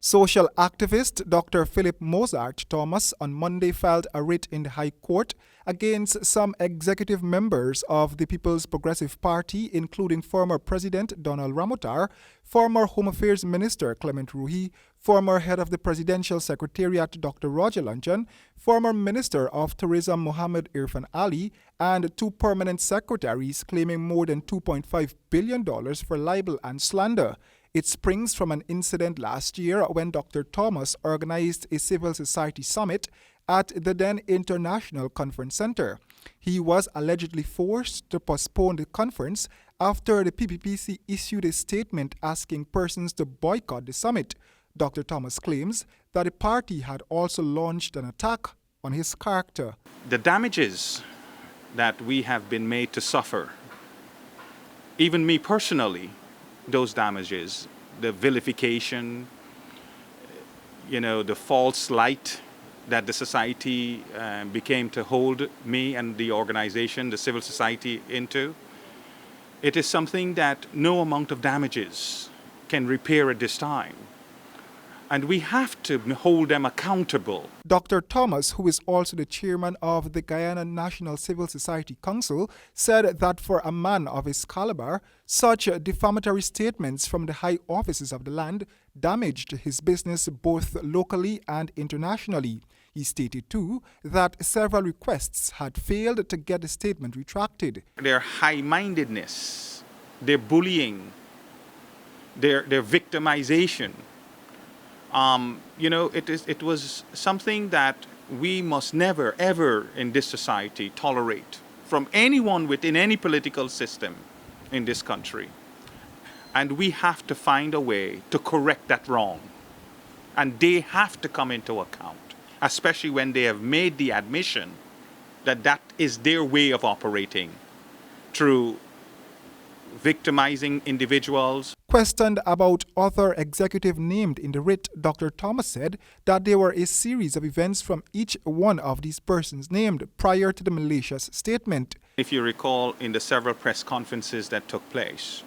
Social activist Dr. Phillip Thomas on Monday filed a writ in the High Court against some executive members of the People's Progressive Party, including former President Donald Ramotar, former Home Affairs Minister Clement Ruhi, former head of the Presidential Secretariat Dr. Roger Luncheon, former Minister of Tourism Mohammed Irfan Ali, and two permanent secretaries claiming more than $2.5 billion for libel and slander. It springs from an incident last year when Dr. Thomas organized a civil society summit at the then International Conference Center. He was allegedly forced to postpone the conference after the PPPC issued a statement asking persons to boycott the summit. Dr. Thomas claims that the party had also launched an attack on his character. The damages that we have been made to suffer, even me personally, those damages, the vilification, the false light that the society became to hold me and the organization, the civil society, into, it is something that no amount of damages can repair at this time. And we have to hold them accountable. Dr. Thomas, who is also the chairman of the Guyana National Civil Society Council, said that for a man of his caliber, such defamatory statements from the high offices of the land damaged his business both locally and internationally. He stated, too, that several requests had failed to get the statement retracted. Their high-mindedness, their bullying, their victimization, it was something that we must never, ever in this society tolerate from anyone within any political system in this country. And we have to find a way to correct that wrong. And they have to come into account, especially when they have made the admission that that is their way of operating through victimizing individuals. Questioned about other executive named in the writ, Dr. Thomas said that there were a series of events from each one of these persons named prior to the malicious statement. If you recall, in the several press conferences that took place,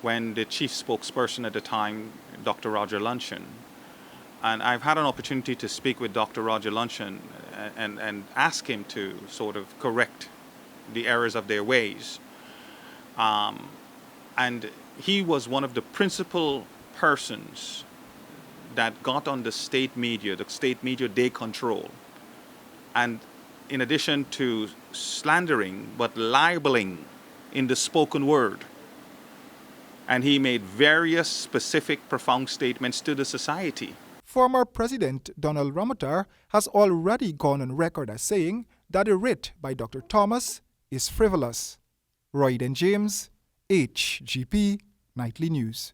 when the chief spokesperson at the time, Dr. Roger Luncheon, and I've had an opportunity to speak with Dr. Roger Luncheon and ask him to sort of correct the errors of their ways. And he was one of the principal persons that got on the state media they control. And in addition to slandering, but libeling in the spoken word. And he made various specific, profound statements to the society. Former President Donald Ramotar has already gone on record as saying that the writ by Dr. Thomas is frivolous. Royden James, HGP Nightly News.